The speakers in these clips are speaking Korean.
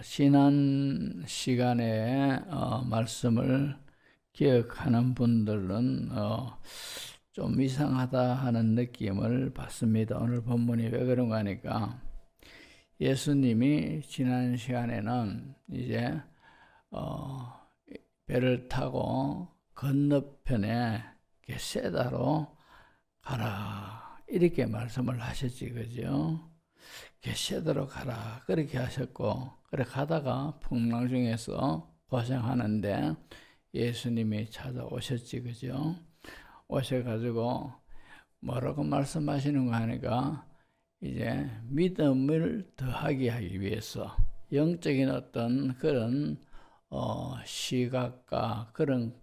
지난 시간에 말씀을 기억하는 분들은 좀 이상하다 하는 느낌을 받습니다. 오늘 본문이 왜 그런가 하니까 예수님이 지난 시간에는 이제 배를 타고 건너편에 겟세다로 가라 이렇게 말씀을 하셨지, 그죠? 겟세다로 가라 그렇게 하셨고, 그래 가다가 풍랑 중에서 고생하는데 예수님이 찾아오셨지, 그죠? 오셔가지고 뭐라고 말씀하시는가 하니까 이제 믿음을 더하게 하기 위해서 영적인 어떤 그런 시각과 그런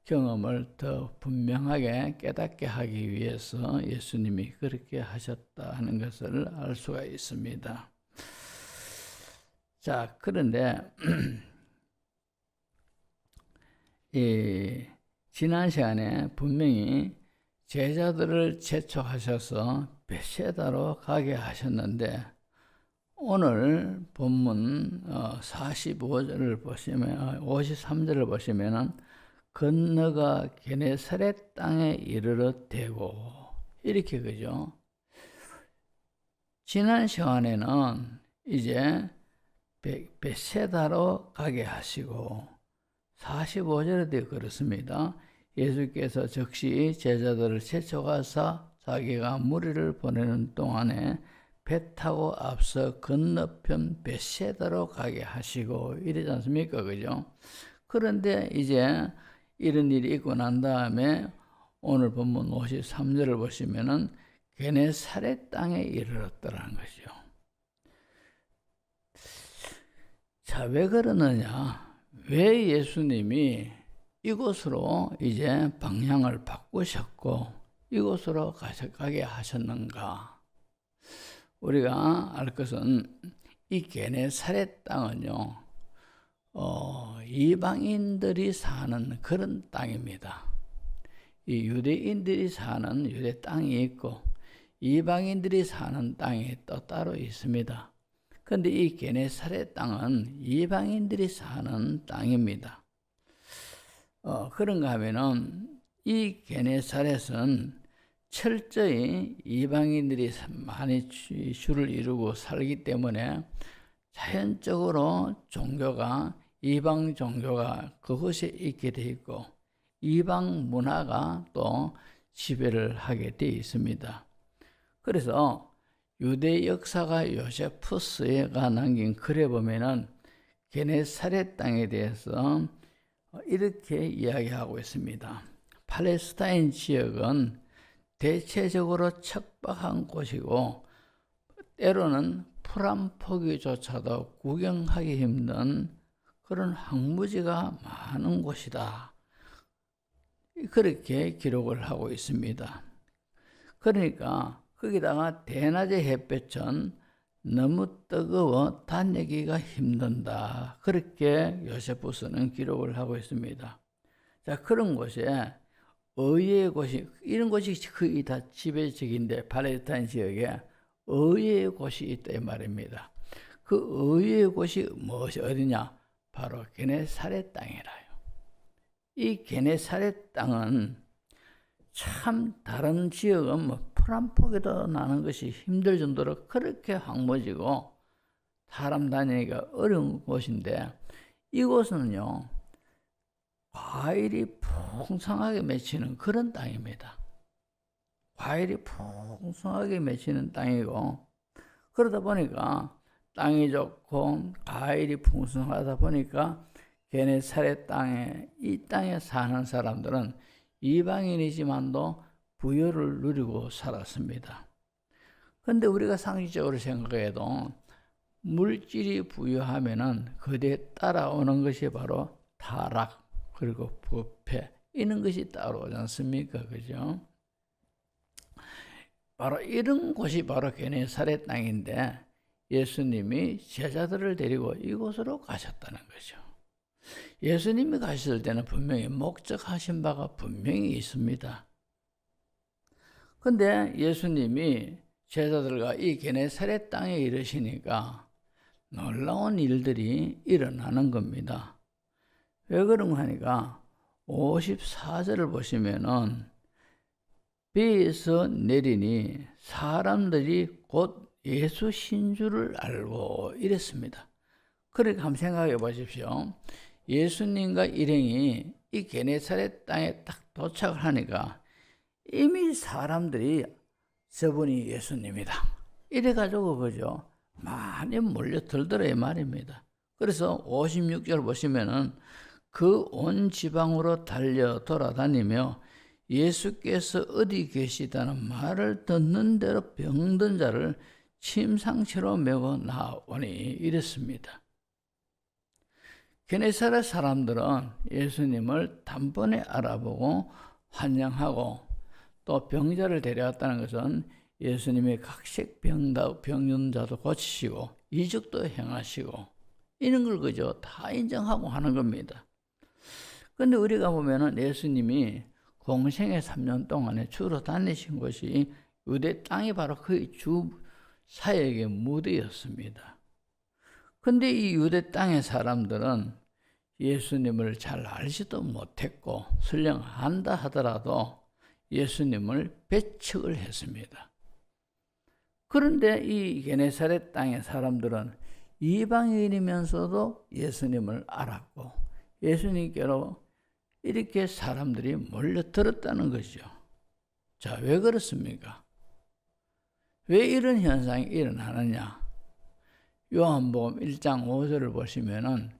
경험을 더 분명하게 깨닫게 하기 위해서 예수님이 그렇게 하셨다 하는 것을 알 수가 있습니다. 자, 그런데 지난 시간에 분명히 제자들을 재촉하셔서 벳세다로 가게 하셨는데, 오늘 본문 45절을 보시면 53절을 보시면은 건너가 게네사렛 땅에 이르러 대고 이렇게, 그죠? 지난 시간에는 이제 벳세다로 가게 하시고 45절에도 그렇습니다. 예수께서 즉시 제자들을 채쳐가사 자기가 무리를 보내는 동안에 배 타고 앞서 건너편 벳세다로 가게 하시고 이러지 않습니까? 그죠? 그런데 이제 이런 일이 있고 난 다음에 오늘 본문 53절을 보시면은 게네사렛 땅에 이르렀더라는 거죠. 자, 왜 그러느냐? 왜 예수님이 이곳으로 이제 방향을 바꾸셨고 이곳으로 가게 하셨는가? 우리가 알 것은 이 게네사렛 땅은요, 이방인들이 사는 그런 땅입니다. 이 유대인들이 사는 유대 땅이 있고 이방인들이 사는 땅이 또 따로 있습니다. 그런데 이 게네사렛 땅은 이방인들이 사는 땅입니다. 그런가 하면은 이 게네사렛은 철저히 이방인들이 많이 주를 이루고 살기 때문에 자연적으로 종교가 이방 종교가 그곳에 있게 돼 있고 이방 문화가 또 지배를 하게 돼 있습니다. 그래서 유대 역사가 요세푸스가 남긴 글에 보면은 게네사렛 땅에 대해서 이렇게 이야기하고 있습니다. 팔레스타인 지역은 대체적으로 척박한 곳이고 때로는 풀 한 포기조차도 구경하기 힘든 그런 황무지가 많은 곳이다. 그렇게 기록을 하고 있습니다. 그러니까 거기다가 대낮의 햇볕은 너무 뜨거워 다니기가 힘든다. 그렇게 요세푸스는 기록을 하고 있습니다. 자, 그런 곳에 의외의 곳이, 이런 곳이 거의 다 지배적인데 팔레스타인 지역에 의외의 곳이 있다 이 말입니다. 그 의외의 곳이 무엇이 어디냐? 바로 게네사렛 땅이라요. 이 게네사렛 땅은 참 다른 지역은 뭐 풀 한 포기도 나는 것이 힘들 정도로 그렇게 황무지고 사람 다니기가 어려운 곳인데, 이곳은요 과일이 풍성하게 맺히는 그런 땅입니다. 과일이 풍성하게 맺히는 땅이고, 그러다 보니까 땅이 좋고 과일이 풍성하다 보니까 게네사렛 땅에, 이 땅에 사는 사람들은 이방인이지만도 부여를 누리고 살았습니다. 그런데 우리가 상식적으로 생각해도 물질이 부여하면은 그에 따라오는 것이 바로 타락 그리고 부패, 이런 것이 따라오지 않습니까? 그죠? 바로 이런 곳이 바로 게네사렛 땅인데 예수님이 제자들을 데리고 이곳으로 가셨다는 거죠. 예수님이 가셨을 때는 분명히 목적하신 바가 분명히 있습니다. 그런데 예수님이 제자들과 이 게네사렛 땅에 이르시니까 놀라운 일들이 일어나는 겁니다. 왜 그런가 하니까 54절을 보시면은 비에서 내리니 사람들이 곧 예수신 줄을 알고 이랬습니다. 그러니까 한번 생각해 보십시오. 예수님과 일행이 이 게네사렛 땅에 딱 도착을 하니까 이미 사람들이 저분이 예수님이다 이래가지고 그죠 많이 몰려들더라 이 말입니다. 그래서 56절 보시면은 그 온 지방으로 달려 돌아다니며 예수께서 어디 계시다는 말을 듣는 대로 병든 자를 침상치로 메고 나오니 이랬습니다. 게네사렛 사람들은 예수님을 단번에 알아보고 환영하고 또 병자를 데려왔다는 것은 예수님의 각색 병든 자도 고치시고 이적도 행하시고 이런 걸 그저 다 인정하고 하는 겁니다. 그런데 우리가 보면은 예수님이 공생의 3년 동안에 주로 다니신 곳이 유대 땅이 바로 그의 주 사역의 무대였습니다. 근데 이 유대 땅의 사람들은 예수님을 잘 알지도 못했고 설령 안다 하더라도 예수님을 배척을 했습니다. 그런데 이 게네사렛 땅의 사람들은 이방인이면서도 예수님을 알았고 예수님께로 이렇게 사람들이 몰려들었다는 것이죠. 자, 왜 그렇습니까? 왜 이런 현상이 일어나느냐? 요한복음 1장 5절을 보시면은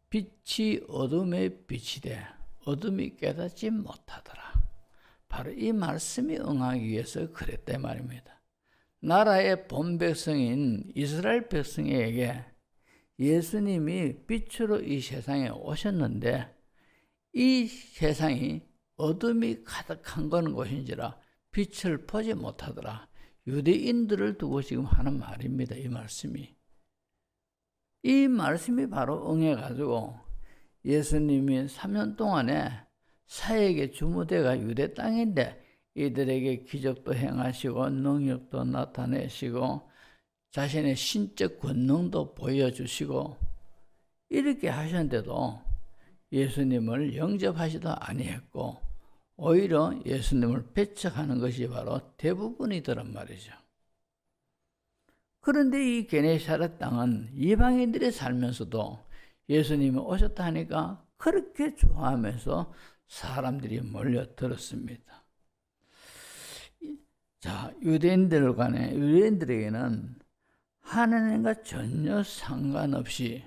빛이 어둠에 빛이 돼 어둠이 깨닫지 못하더라. 바로 이 말씀이 응하기 위해서 그랬다 말입니다. 나라의 본 백성인 이스라엘 백성에게 예수님이 빛으로 이 세상에 오셨는데 이 세상이 어둠이 가득한 것인지라 빛을 보지 못하더라. 유대인들을 두고 지금 하는 말입니다. 이 말씀이. 이 말씀이 바로 응해가지고 예수님이 3년 동안에 사역의 주무대가 유대 땅인데 이들에게 기적도 행하시고 능력도 나타내시고 자신의 신적 권능도 보여주시고 이렇게 하셨는데도 예수님을 영접하지도 아니했고 오히려 예수님을 배척하는 것이 바로 대부분이더란 말이죠. 그런데 이 게네사렛 땅은 이방인들이 살면서도 예수님이 오셨다 하니까 그렇게 좋아하면서 사람들이 몰려들었습니다. 자, 유대인들에게는 하나님과 전혀 상관없이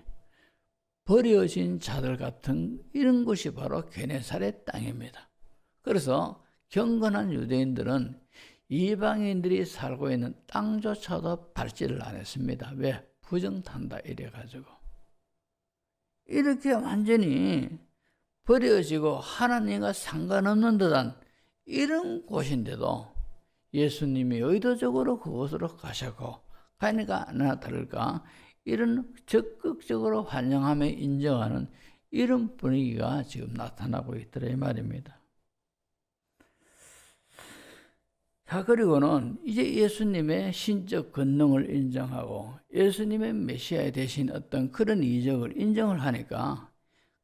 버려진 자들 같은 이런 곳이 바로 게네사렛 땅입니다. 그래서 경건한 유대인들은 이방인들이 살고 있는 땅조차도 밟지를 안 했습니다. 왜? 부정탄다 이래가지고. 이렇게 완전히 버려지고 하나님과 상관없는 듯한 이런 곳인데도 예수님이 의도적으로 그곳으로 가셨고 가니까 아니나 다를까 이런 적극적으로 환영하며 인정하는 이런 분위기가 지금 나타나고 있더라 이 말입니다. 자, 그리고는 이제 예수님의 신적 권능을 인정하고 예수님의 메시아에 대신 어떤 그런 이적을 인정을 하니까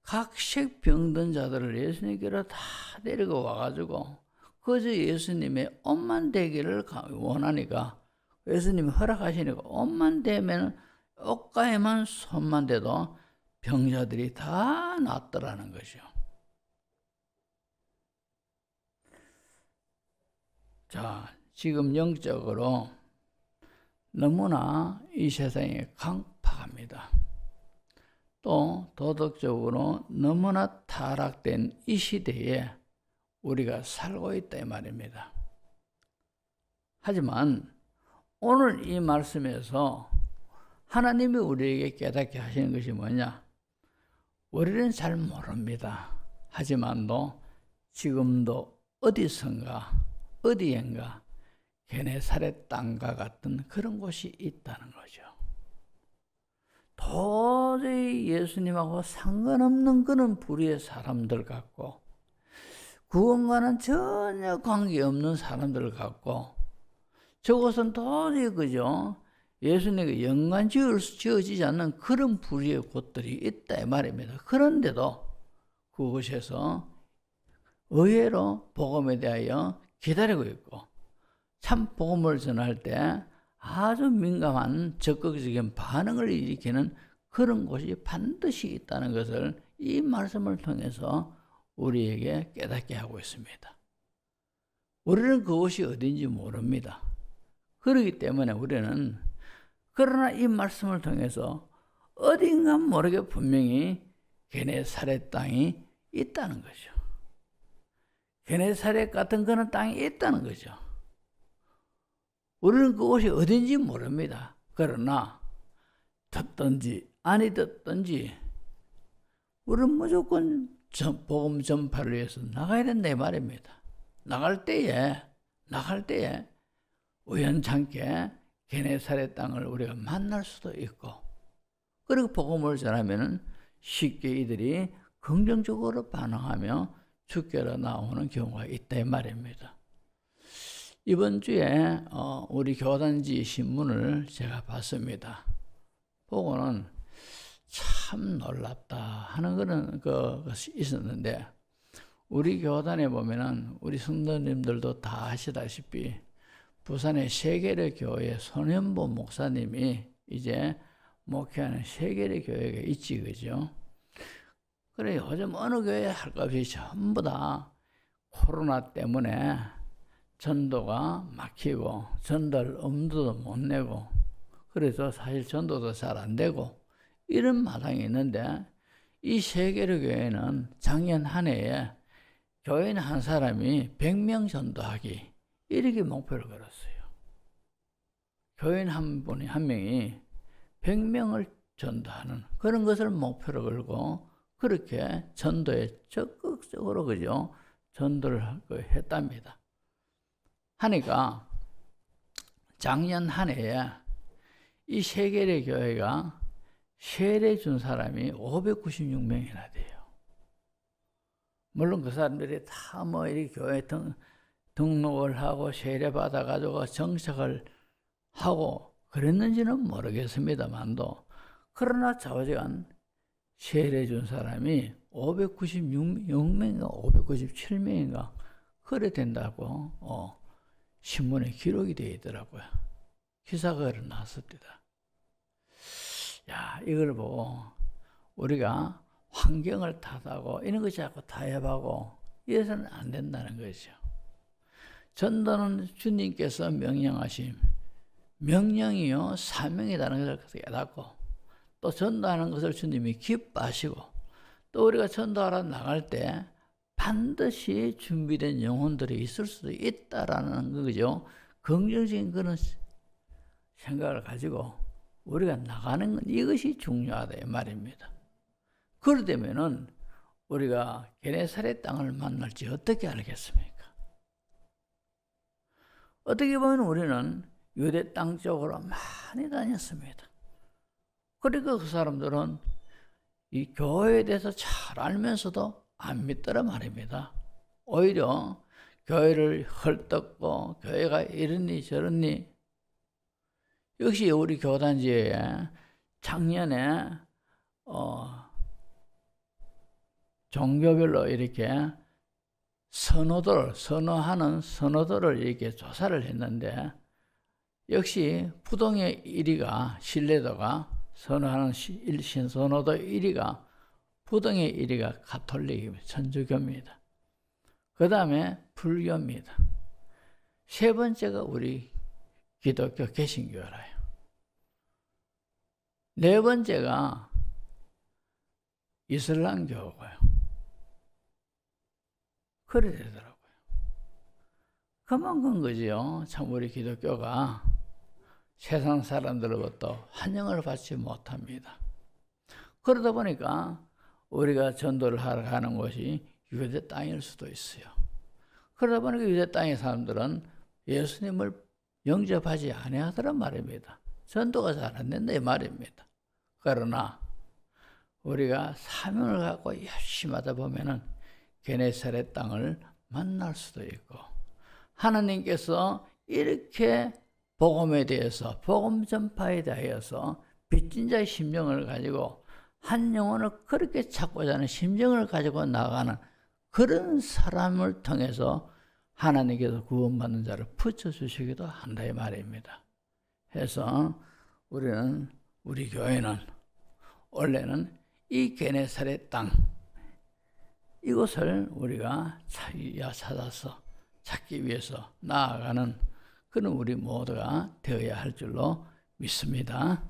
각색 병든 자들을 예수님께로 다 데리고 와가지고 그저 예수님의 옷만 대기를 원하니까 예수님이 허락하시니까 옷만 대면 옷가에만 손만 대도 병자들이 다 낫더라는 거죠. 자, 지금 영적으로 너무나 이 세상이 강팍합니다. 또 도덕적으로 너무나 타락된 이 시대에 우리가 살고 있다 이 말입니다. 하지만 오늘 이 말씀에서 하나님이 우리에게 깨닫게 하시는 것이 뭐냐? 우리는 잘 모릅니다. 하지만도 지금도 어디엔가 게네사렛 땅과 같은 그런 곳이 있다는 거죠. 도저히 예수님하고 상관없는 그런 부류의 사람들 같고 구원과는 전혀 관계없는 사람들 같고 저것은 도저히 그죠? 예수님에게 연관 지어지지 않는 그런 불의의 곳들이 있다 이 말입니다. 그런데도 그곳에서 의외로 복음에 대하여 기다리고 있고 참 복음을 전할 때 아주 민감한 적극적인 반응을 일으키는 그런 곳이 반드시 있다는 것을 이 말씀을 통해서 우리에게 깨닫게 하고 있습니다. 우리는 그곳이 어딘지 모릅니다. 그렇기 때문에 우리는 그러나 이 말씀을 통해서 어딘가 모르게 분명히 게네사렛 땅이 있다는 거죠. 게네사렛 같은 그런 땅이 있다는 거죠. 우리는 그곳이 어딘지 모릅니다. 그러나 듣든지 아니 듣든지 우리는 무조건 복음 전파를 위해서 나가야 된다 이 말입니다. 나갈 때에 우연찮게 게네사렛 땅을 우리가 만날 수도 있고, 그리고 복음을 전하면 쉽게 이들이 긍정적으로 반응하며 주께로 나오는 경우가 있다 이 말입니다. 이번 주에 우리 교단지 신문을 제가 봤습니다. 보고는 참 놀랍다 하는 그런 것이 있었는데, 우리 교단에 보면은 우리 성도님들도 다 아시다시피 부산의 세계의 교회 손현보 목사님이 이제 목회하는 세계의 교회가 있지, 그죠? 그래, 요즘 어느 교회 할 것 없이 전부 다 코로나 때문에 전도가 막히고 전도할 엄두도 못 내고, 그래서 사실 전도도 잘 안 되고 이런 마당이 있는데, 이 세계의 교회는 작년 한 해에 교인 한 사람이 100명 전도하기, 이렇게 목표를 걸었어요. 교인 한 명이 100명을 전도하는 그런 것을 목표로 걸고 그렇게 전도에 적극적으로 그죠? 전도를 했답니다. 하니까 작년 한 해에 이 세계의 교회가 세례 준 사람이 596명이나 돼요. 물론 그 사람들이 다 뭐 이 교회 등록을 하고 세례 받아가지고 정착을 하고 그랬는지는 모르겠습니다만도, 그러나 좌우지간 세례 준 사람이 596명인가 597명인가 그래 된다고 신문에 기록이 되어 있더라고요. 기사가 나왔습니다. 야, 이걸 보고 우리가 환경을 탓하고 이런 거 자꾸 타협하고 이래서는 안 된다는 거죠. 전도는 주님께서 명령하신 명령이요 사명이라는 것을 깨닫고, 또 전도하는 것을 주님이 기뻐하시고, 또 우리가 전도하러 나갈 때 반드시 준비된 영혼들이 있을 수도 있다라는 거죠. 긍정적인 그런 생각을 가지고 우리가 나가는 건 이것이 중요하다 이 말입니다. 그러되면은 우리가 게네사렛 땅을 만날지 어떻게 알겠습니까? 어떻게 보면 우리는 유대 땅 쪽으로 많이 다녔습니다. 그러니까 그 사람들은 이 교회에 대해서 잘 알면서도 안 믿더라 말입니다. 오히려 교회를 헐떡고 교회가 이러니 저러니. 역시 우리 교단지에 작년에 종교별로 이렇게 선호하는 선호도를 이렇게 조사를 했는데, 역시 부동의 1위가 신뢰도가 선호하는 선호도 1위가 부동의 1위가 가톨릭입니다. 천주교입니다. 그 다음에 불교입니다. 세 번째가 우리 기독교 개신교라요. 네 번째가 이슬람교고요. 그래 되더라고요. 그만큼 거지요. 참 우리 기독교가 세상 사람들로부터 환영을 받지 못합니다. 그러다 보니까 우리가 전도를 하러 가는 곳이 유대 땅일 수도 있어요. 그러다 보니까 유대 땅의 사람들은 예수님을 영접하지 아니하더란 말입니다. 전도가 잘 안 된다 이 말입니다. 그러나 우리가 사명을 갖고 열심히 하다 보면은 게네사렛 땅을 만날 수도 있고, 하나님께서 이렇게 복음에 대해서, 복음 전파에 대하여서 빚진 자의 심정을 가지고 한 영혼을 그렇게 찾고자 하는 심정을 가지고 나가는 그런 사람을 통해서 하나님께서 구원받는 자를 붙여주시기도 한다 이 말입니다. 해서 우리 교회는 원래는 이 게네사렛 땅 이곳을 우리가 찾아서 찾기 위해서 나아가는 그런 우리 모두가 되어야 할 줄로 믿습니다.